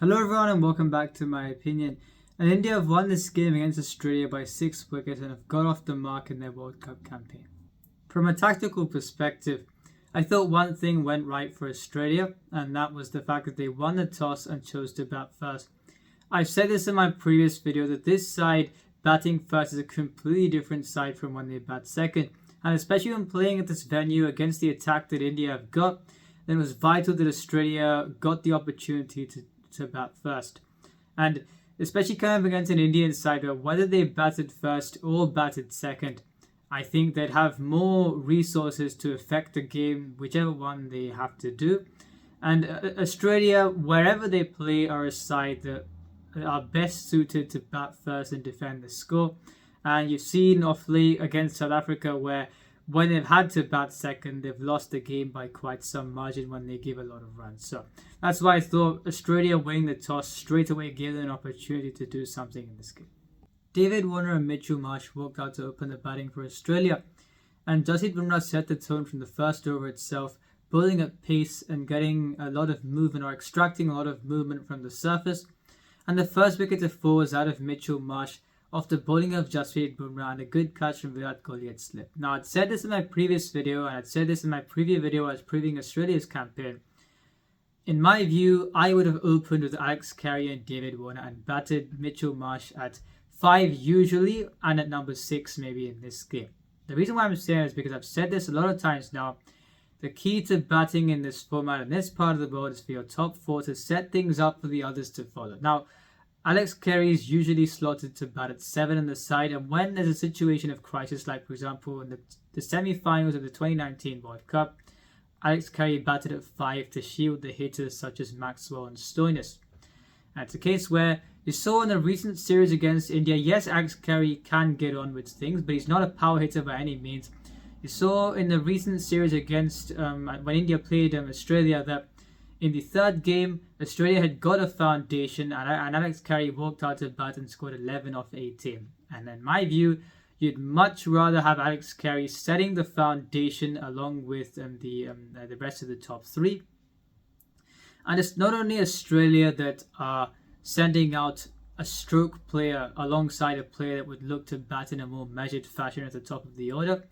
Hello everyone and welcome back to my opinion. And India have won this game against Australia by 6 wickets and have got off the mark in their World Cup campaign. From a tactical perspective, I thought one thing went right for Australia, and that was the fact that they won the toss and chose to bat first. I've said this in my previous video that this side batting first is a completely different side from when they bat second, and especially when playing at this venue against the attack that India have got, then it was vital that Australia got the opportunity to bat first. And especially kind of against an Indian side where whether they batted first or batted second, I think they'd have more resources to affect the game, whichever one they have to do. And Australia, wherever they play, are a side that are best suited to bat first and defend the score. And you've seen off late against South Africa where when they've had to bat second, they've lost the game by quite some margin when they give a lot of runs. So that's why I thought Australia winning the toss straight away gave them an opportunity to do something in this game. David Warner and Mitchell Marsh walked out to open the batting for Australia, and Jasprit Bumrah set the tone from the first over itself, bowling at pace and getting a lot of movement or extracting a lot of movement from the surface. And the first wicket to fall was out of Mitchell Marsh off the bowling of Jasprit Bumrah and a good catch from Virat Kohli had slipped. Now, I'd said this in my previous video, and I'd said this in my previous video as previewing Australia's campaign. In my view, I would have opened with Alex Carey and David Warner and batted Mitchell Marsh at 5 usually and at number 6 maybe in this game. The reason why I'm saying is because I've said this a lot of times now. The key to batting in this format in this part of the world is for your top 4 to set things up for the others to follow. Now, Alex Carey is usually slotted to bat at 7 in the side, and when there's a situation of crisis, like for example in the semi-finals of the 2019 World Cup, Alex Carey batted at 5 to shield the hitters such as Maxwell and Stoinis. And it's a case where you saw in the recent series against India, yes, Alex Carey can get on with things, but he's not a power hitter by any means. You saw in the recent series against when India played Australia that in the third game, Australia had got a foundation and Alex Carey walked out to bat and scored 11 off 18. And in my view, you'd much rather have Alex Carey setting the foundation along with the rest of the top 3. And it's not only Australia that are sending out a stroke player alongside a player that would look to bat in a more measured fashion at the top of the order.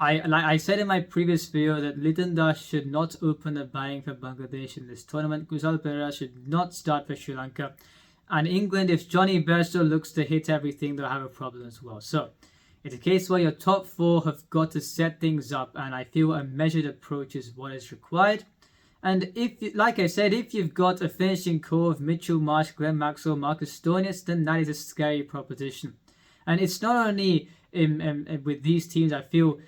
I said in my previous video that Liton Das should not open the batting for Bangladesh in this tournament. Kusal Perera should not start for Sri Lanka. And England, if Johnny Bairstow looks to hit everything, they'll have a problem as well. So it's a case where your top 4 have got to set things up, and I feel a measured approach is what is required. And if, like I said, if you've got a finishing core of Mitchell Marsh, Glenn Maxwell, Marcus Stoinis, then that is a scary proposition. And it's not only with these teams, I feel.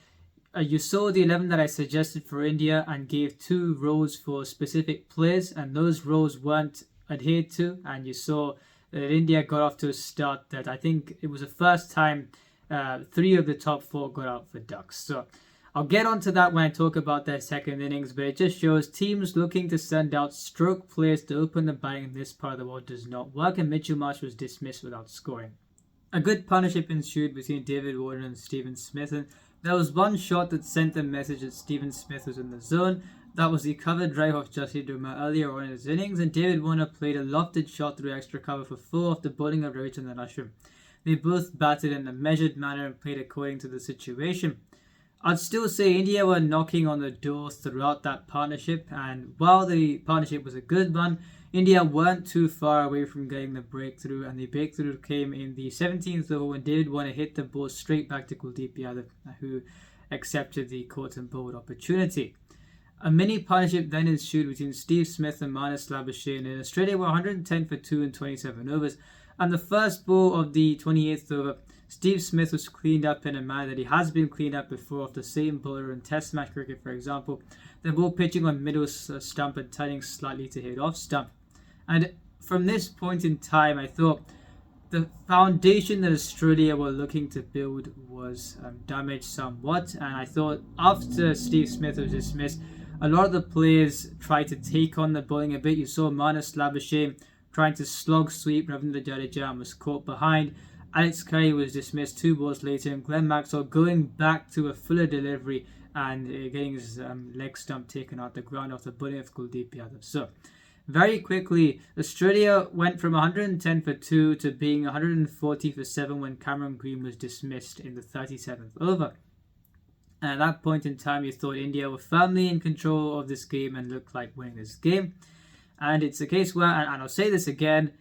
You saw the 11 that I suggested for India and gave 2 roles for specific players, and those roles weren't adhered to. And you saw that India got off to a start that I think it was the first time 3 of the top 4 got out for ducks. So I'll get onto that when I talk about their second innings, but it just shows teams looking to send out stroke players to open the batting in this part of the world does not work, and Mitchell Marsh was dismissed without scoring. A good partnership ensued between David Warner and Stephen Smith, and there was one shot that sent the message that Stephen Smith was in the zone. That was the cover drive of Jasprit Bumrah earlier on in his innings, and David Warner played a lofted shot through extra cover for 4 off the bowling of Ravichandran Ashwin. They both batted in a measured manner and played according to the situation. I'd still say India were knocking on the door throughout that partnership, and while the partnership was a good one, India weren't too far away from getting the breakthrough, and the breakthrough came in the 17th over when David Warner hit the ball straight back to Kuldeep Yadav, who accepted the caught and bowled opportunity. A mini partnership then ensued between Steve Smith and Marnus Labuschagne, and Australia were 110 for 2 in 27 overs, and the first ball of the 28th over, Steve Smith was cleaned up in a manner that he has been cleaned up before off the same bowler in Test match cricket, for example. The ball pitching on middle stump and turning slightly to hit off stump. And from this point in time, I thought the foundation that Australia were looking to build was damaged somewhat. And I thought after Steve Smith was dismissed, a lot of the players tried to take on the bowling a bit. You saw Marnus Labuschagne trying to slog sweep Ravindra Jadeja and was caught behind. Alex Carey was dismissed 2 balls later, and Glenn Maxwell going back to a fuller delivery and getting his leg stump taken out the ground off the bowling of Kuldeep Yadav. So very quickly, Australia went from 110 for 2 to being 140 for 7 when Cameron Green was dismissed in the 37th over. And at that point in time, you thought India were firmly in control of this game and looked like winning this game. And it's a case where, and I'll say this again,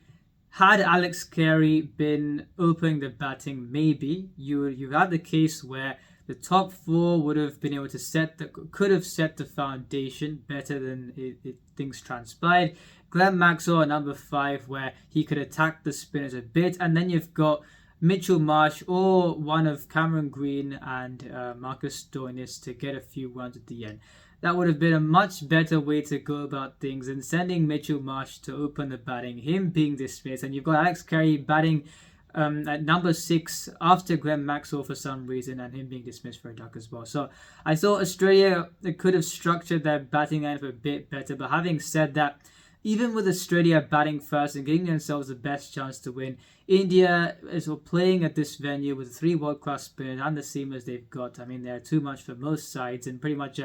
had Alex Carey been opening the batting, maybe you've had the case where the top four would have been able to could have set the foundation better than things transpired. Glenn Maxwell at number 5, where he could attack the spinners a bit, and then you've got Mitchell Marsh or one of Cameron Green and Marcus Stoinis to get a few runs at the end. That would have been a much better way to go about things than sending Mitchell Marsh to open the batting, him being dismissed, and you've got Alex Carey batting at number 6 after Glenn Maxwell for some reason, and him being dismissed for a duck as well. So I thought Australia could have structured their batting line a bit better, but having said that, even with Australia batting first and giving themselves the best chance to win, India is playing at this venue with 3 world-class spinners and the seamers they've got. I mean, they're too much for most sides, and pretty much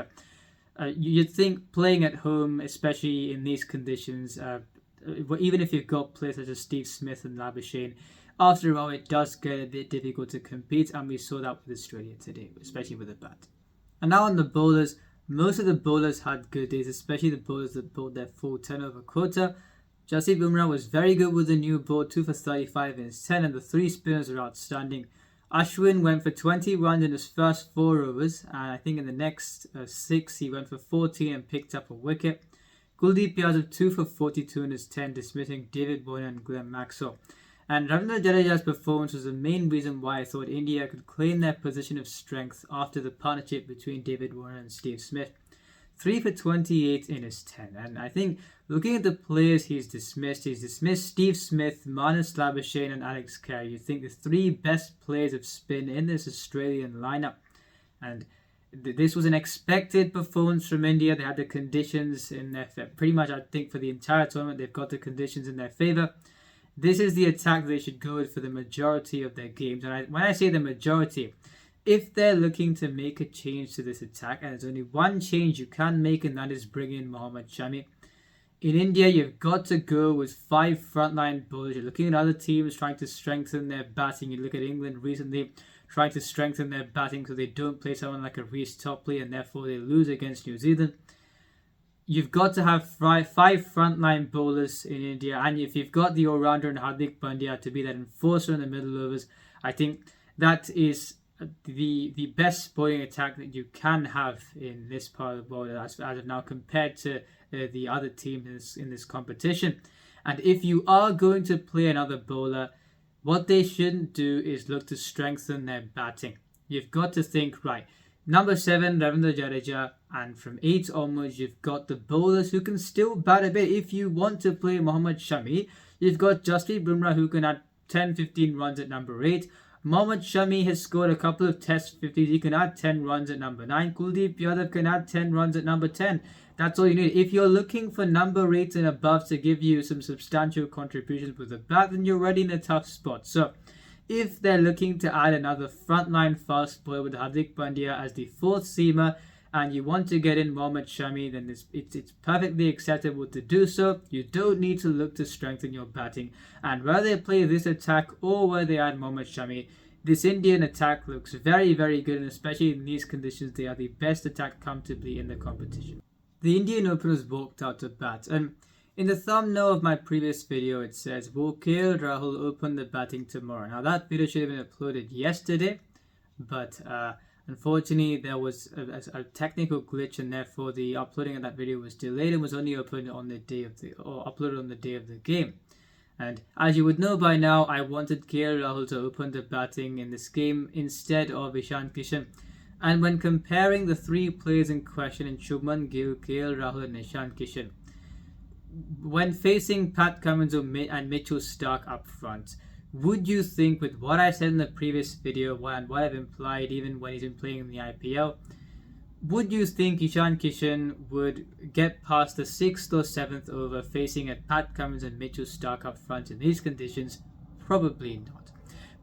you'd think playing at home, especially in these conditions, even if you've got players such as Steve Smith and Labuschagne, after all, it does get a bit difficult to compete, and we saw that with Australia today, especially with the bat. And now on the bowlers, most of the bowlers had good days, especially the bowlers that bowled their full turnover quota. Jasprit Bumrah was very good with the new ball, 2 for 35 in his 10, and the 3 spinners were outstanding. Ashwin went for 20 runs in his first 4 overs, and I think in the next 6 he went for 14 and picked up a wicket. Kuldeep Yadav 2 for 42 in his 10, dismissing David Warner and Glenn Maxwell. And Ravindra Jadeja's performance was the main reason why I thought India could claim their position of strength after the partnership between David Warner and Steve Smith. 3 for 28 in his 10. And I think looking at the players he's dismissed Steve Smith, Marnus Labuschagne and Alex Carey. You think the 3 best players of spin in this Australian lineup. And this was an expected performance from India. They had the conditions in their favor. Pretty much, I think, for the entire tournament, they've got the conditions in their favour. This is the attack they should go with for the majority of their games. And when I say the majority, if they're looking to make a change to this attack, and there's only one change you can make, and that is bring in Mohammad Shami. In India, you've got to go with 5 frontline bowlers. You're looking at other teams trying to strengthen their batting. You look at England recently trying to strengthen their batting so they don't play someone like a Reece Topley and therefore they lose against New Zealand. You've got to have 5 frontline bowlers in India, and if you've got the all-rounder and Hardik Pandya to be that enforcer in the middle overs, I think that is the best bowling attack that you can have in this part of the world as of now compared to the other teams in this competition. And if you are going to play another bowler, what they shouldn't do is look to strengthen their batting. You've got to think, right, number 7, Ravindra Jadeja, and from 8 onwards, you've got the bowlers who can still bat a bit. If you want to play Mohammad Shami, you've got Jasprit Bumrah who can add 10-15 runs at number 8. Mohammad Shami has scored a couple of test 50s. He can add 10 runs at number 9. Kuldeep Yadav can add 10 runs at number 10. That's all you need. If you're looking for number 8 and above to give you some substantial contributions with the bat, then you're already in a tough spot. So if they're looking to add another frontline fast bowler with Hardik Pandya as the 4th seamer, and you want to get in Mohammad Shami, then it's perfectly acceptable to do so. You don't need to look to strengthen your batting. And whether they play this attack or whether they add Mohammad Shami, this Indian attack looks very, very good, and especially in these conditions, they are the best attack comfortably in the competition. The Indian openers walked out to bat, and in the thumbnail of my previous video, it says, will KL Rahul open the batting tomorrow? Now that video should have been uploaded yesterday, but unfortunately, there was a technical glitch, and therefore the uploading of that video was delayed and was only uploaded on the day of the game. And as you would know by now, I wanted KL Rahul to open the batting in this game instead of Ishan Kishan. And when comparing the 3 players in question in Shubman Gill, KL Rahul and Ishan Kishan, when facing Pat Cummins and Mitchell Starc up front, would you think, with what I said in the previous video and what I've implied even when he's been playing in the IPL, would you think Ishan Kishan would get past the 6th or 7th over facing a Pat Cummins and Mitchell Starc up front in these conditions? Probably not.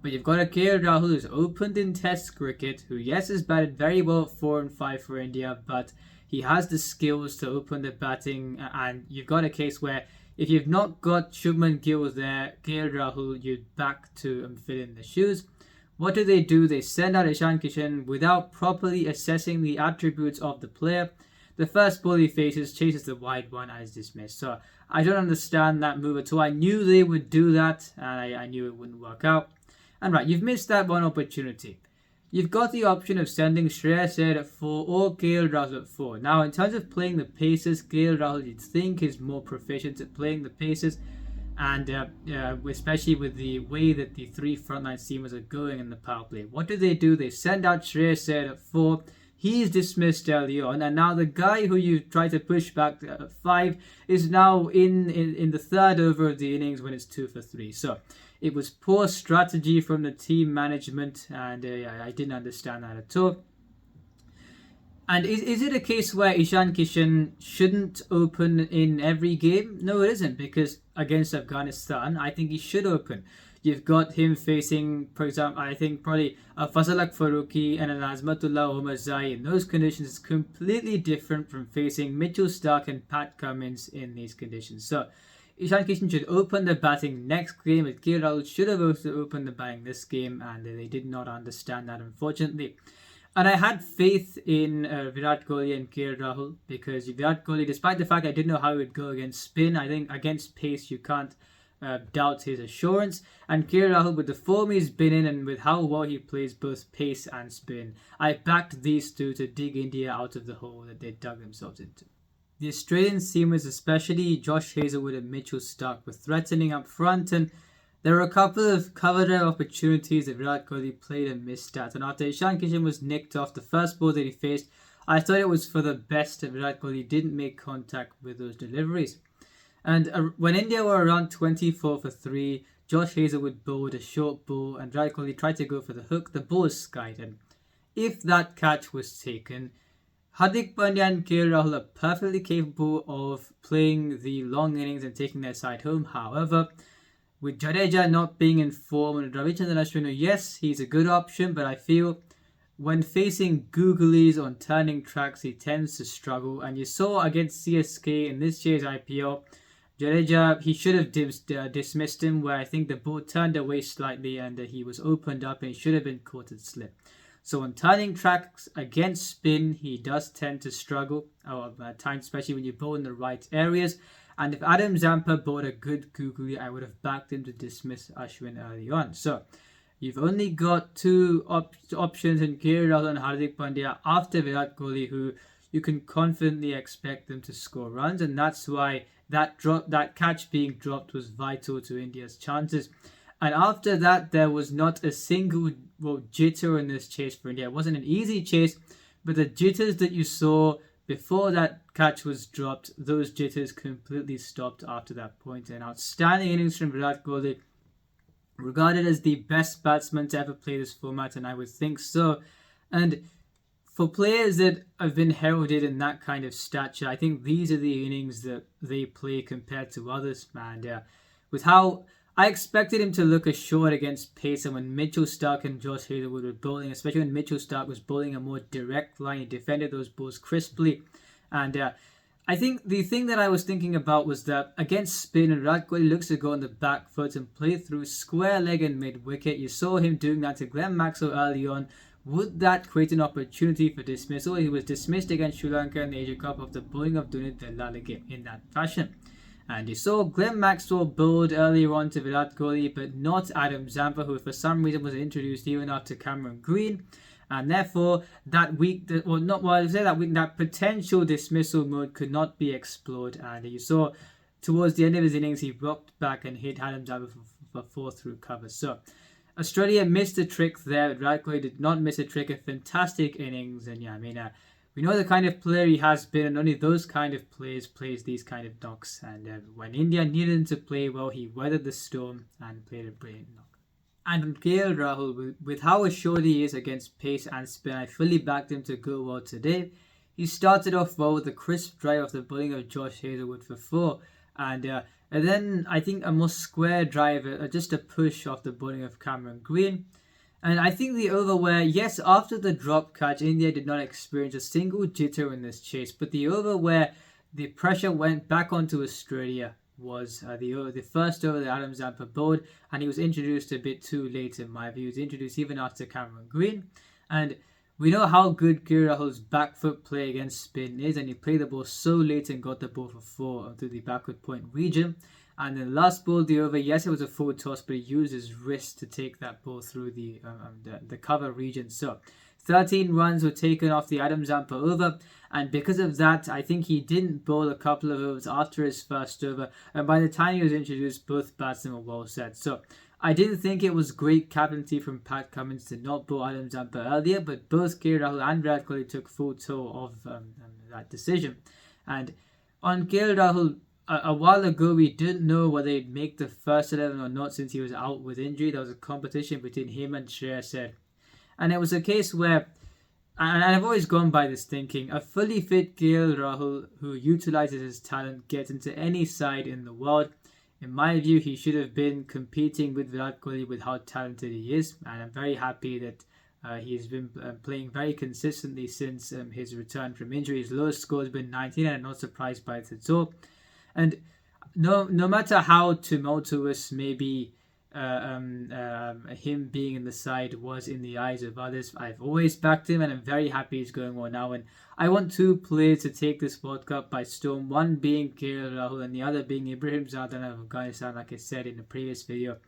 But you've got a KL Rahul who's opened in Test cricket, who yes has batted very well at 4 and 5 for India, but He has the skills to open the batting, and you've got a case where if you've not got Shubman Gill there, KL Rahul, you're back to fill in the shoes. What do? They send out Ishan Kishan without properly assessing the attributes of the player. The first ball he faces chases the wide one and is dismissed. So I don't understand that move at all. I knew they would do that, and I knew it wouldn't work out. And right, you've missed that one opportunity. You've got the option of sending Shreyas Iyer at 4 or KL Rahul at 4. Now, in terms of playing the paces, KL Rahul you'd think is more proficient at playing the paces, and especially with the way that the three frontline seamers are going in the power play. What do? They send out Shreyas Iyer at 4. He's dismissed early on, and now the guy who you try to push back at 5 is now in the third over of the innings when it's 2 for 3. So it was poor strategy from the team management, and I didn't understand that at all. And is it a case where Ishan Kishan shouldn't open in every game? No, it isn't, because against Afghanistan, I think he should open. You've got him facing, for example, I think probably a Fazalak Farooqi and an Azmatullah Omar Zai. In those conditions, it's completely different from facing Mitchell Starc and Pat Cummins in these conditions. So Ishan Kishan should open the batting next game. KL Rahul should have also opened the batting this game, and they did not understand that, unfortunately. And I had faith in Virat Kohli and KL Rahul, because Virat Kohli, despite the fact I didn't know how he would go against spin, I think against pace you can't doubt his assurance. And KL Rahul, with the form he's been in and with how well he plays both pace and spin, I backed these two to dig India out of the hole that they dug themselves into. The Australian seamers, especially Josh Hazlewood and Mitchell Starc, were threatening up front, and there were a couple of covered opportunities that Virat Kohli played and missed at. And after Ishan Kishan was nicked off the first ball that he faced, I thought it was for the best that Virat Kohli didn't make contact with those deliveries. And when India were around 24 for 3, Josh Hazlewood bowled a short ball and Virat Kohli tried to go for the hook. The ball is skied, and if that catch was taken, Hardik Pandya and KL Rahul are perfectly capable of playing the long innings and taking their side home. However, with Jadeja not being in form and Ravichandran Ashwin, yes, he's a good option, but I feel when facing googlies on turning tracks, he tends to struggle. And you saw against CSK in this year's IPL, Jadeja, he should have dismissed him, where I think the ball turned away slightly and he was opened up and he should have been caught at slip. So on turning tracks against spin, he does tend to struggle at times, especially when you bowl in the right areas. And if Adam Zampa bowled a good googly, I would have backed him to dismiss Ashwin early on. So you've only got two options in KL Rahul and Hardik Pandya after Virat Kohli, who you can confidently expect them to score runs, and that's why that catch being dropped was vital to India's chances. And after that, there was not a single jitter in this chase for India. It wasn't an easy chase, but the jitters that you saw before that catch was dropped, those jitters completely stopped after that point. An outstanding innings from Virat Kohli, regarded as the best batsman to ever play this format, and I would think so. And for players that have been heralded in that kind of stature, I think these are the innings that they play compared to others. And with how I expected him to look assured against pace, and when Mitchell Starc and Josh Hazlewood were bowling, especially when Mitchell Starc was bowling a more direct line, he defended those balls crisply. And I think the thing that I was thinking about was that against spin, and Virat Kohli looks to go on the back foot and play through square leg and mid-wicket. You saw him doing that to Glenn Maxwell early on. Would that create an opportunity for dismissal? He was dismissed against Sri Lanka in the Asia Cup after bowling of Dunit Delalage in that fashion. And you saw Glenn Maxwell bowled earlier on to Virat Kohli, but not Adam Zampa, who for some reason was introduced even after Cameron Green. And therefore, that potential dismissal mode could not be explored. And you saw towards the end of his innings, he rocked back and hit Adam Zampa for 4 through covers. So Australia missed a trick there. Virat Kohli did not miss a trick. A fantastic innings. And we know the kind of player he has been, and only those kind of players plays these kind of knocks. And when India needed him to play well, he weathered the storm and played a brilliant knock. And on KL Rahul, with how assured he is against pace and spin, I fully backed him to go well today. He started off well with a crisp drive off the bowling of Josh Hazlewood for 4. And then I think a more square drive, just a push off the bowling of Cameron Green. And I think the over where, yes, after the drop catch, India did not experience a single jitter in this chase, but the over where the pressure went back onto Australia was the first over that Adam Zampa bowled, and he was introduced a bit too late in my view. He was introduced even after Cameron Green, and we know how good Rahul's back foot play against spin is, and he played the ball so late and got the ball for 4 to the backward point region. And then last ball, the over, yes, it was a full toss, but he used his wrist to take that ball through the cover region. So 13 runs were taken off the Adam Zampa over, and because of that, I think he didn't bowl a couple of overs after his first over, and by the time he was introduced, both batsmen were well set. So I didn't think it was great captaincy from Pat Cummins to not bowl Adam Zampa earlier, but both KL Rahul and Virat Kohli took full toll of that decision. And on KL Rahul, a while ago, we didn't know whether he'd make the first 11 or not since he was out with injury. There was a competition between him and Shreyas. And it was a case where, and I've always gone by this thinking, a fully fit KL Rahul who utilizes his talent gets into any side in the world. In my view, he should have been competing with Virat Kohli with how talented he is. And I'm very happy that he's been playing very consistently since his return from injury. His lowest score has been 19, and I'm not surprised by it at all. And no matter how tumultuous maybe him being in the side was in the eyes of others, I've always backed him, and I'm very happy he's going well now. And I want 2 players to take this World Cup by storm, one being KL Rahul and the other being Ibrahim Zadran of Afghanistan, like I said in the previous video.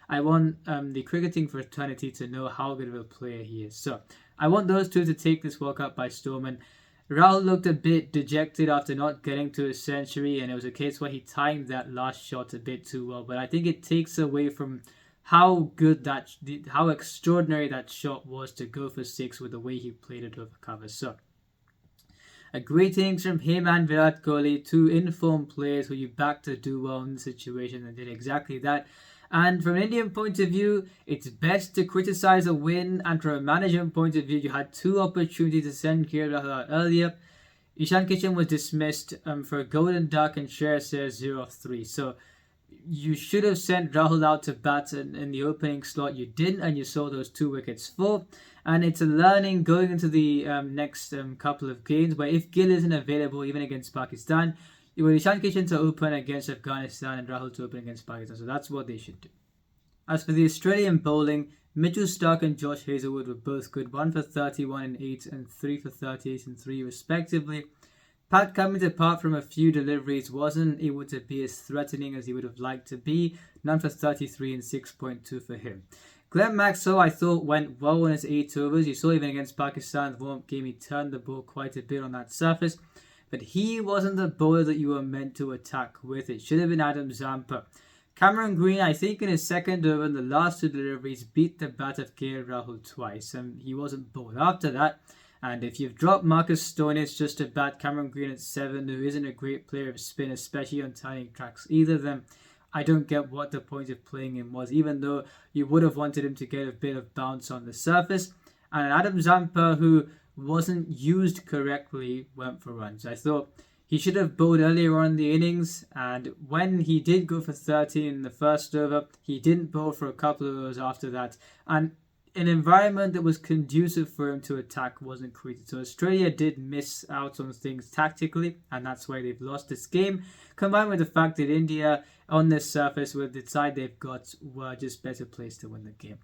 I want the cricketing fraternity to know how good of a player he is. So I want those 2 to take this World Cup by storm. And Rahul looked a bit dejected after not getting to his century, and it was a case where he timed that last shot a bit too well. But I think it takes away from how extraordinary that shot was to go for 6 with the way he played it over cover. So, a greetings from him and Virat Kohli, 2 informed players who you backed to do well in the situation and did exactly that. And from an Indian point of view, it's best to criticize a win. And from a management point of view, you had 2 opportunities to send KL Rahul out earlier. Ishan Kishan was dismissed for a golden duck, and Shreyas says 0-3. So you should have sent Rahul out to bat in the opening slot. You didn't, and you saw those 2 wickets fall. And it's a learning going into the next couple of games, where if Gill isn't available, even against Pakistan, you want Ishan Kishan to open against Afghanistan and Rahul to open against Pakistan. So that's what they should do. As for the Australian bowling, Mitchell Starc and Josh Hazlewood were both good. 1 for 31 and 8 and 3 for 38 and 3 respectively. Pat Cummins, apart from a few deliveries, wasn't able to be as threatening as he would have liked to be. None for 33 and 6.2 for him. Glenn Maxwell, I thought, went well on his 8 overs. You saw even against Pakistan, the warm-up game, he turned the ball quite a bit on that surface. But he wasn't the bowler that you were meant to attack with. It should have been Adam Zampa. Cameron Green, I think in his second over in the last 2 deliveries, beat the bat of KL Rahul twice. And he wasn't bowled after that. And if you've dropped Marcus Stoinis just to bat Cameron Green at 7, who isn't a great player of spin, especially on turning tracks, either of them, I don't get what the point of playing him was, even though you would have wanted him to get a bit of bounce on the surface. And Adam Zampa, who wasn't used correctly, went for runs. I thought he should have bowled earlier on in the innings, and when he did go for 13 in the first over, he didn't bowl for a couple of overs after that. And an environment that was conducive for him to attack wasn't created. So Australia did miss out on things tactically, and that's why they've lost this game, combined with the fact that India, on this surface, with the side they've got, were just better placed to win the game.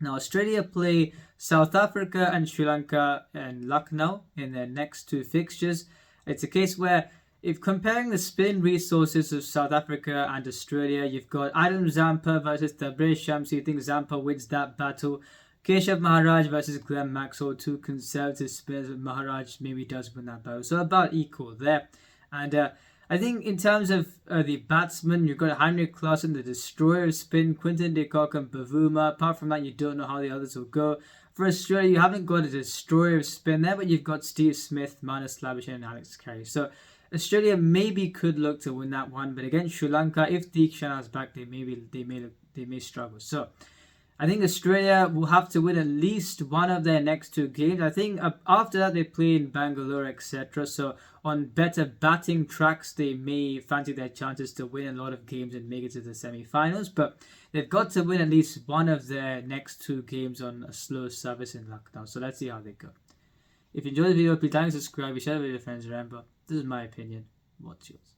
Now, Australia play South Africa and Sri Lanka and Lucknow in their next 2 fixtures. It's a case where, if comparing the spin resources of South Africa and Australia, you've got Adam Zampa versus Tabraiz Shamsi. You think Zampa wins that battle. Keshav Maharaj versus Glenn Maxwell, 2 conservative spinners, but Maharaj maybe does win that battle. So about equal there. And I think in terms of the batsmen, you've got Heinrich Klaasen, the destroyer of spin, Quinton de Kock and Bavuma. Apart from that, you don't know how the others will go. For Australia, you haven't got a destroyer of spin there, but you've got Steve Smith, Manus Labuschagne and Alex Carey. So Australia maybe could look to win that one, but against Sri Lanka, if Deek Shana's back, they may struggle. So I think Australia will have to win at least one of their next two games. I think after that they play in Bangalore, etc. So on better batting tracks, they may fancy their chances to win a lot of games and make it to the semi-finals. But they've got to win at least one of their next two games on a slow service in Lucknow. So let's see how they go. If you enjoyed the video, please like and subscribe. Share it with your friends. Remember, this is my opinion. What's yours?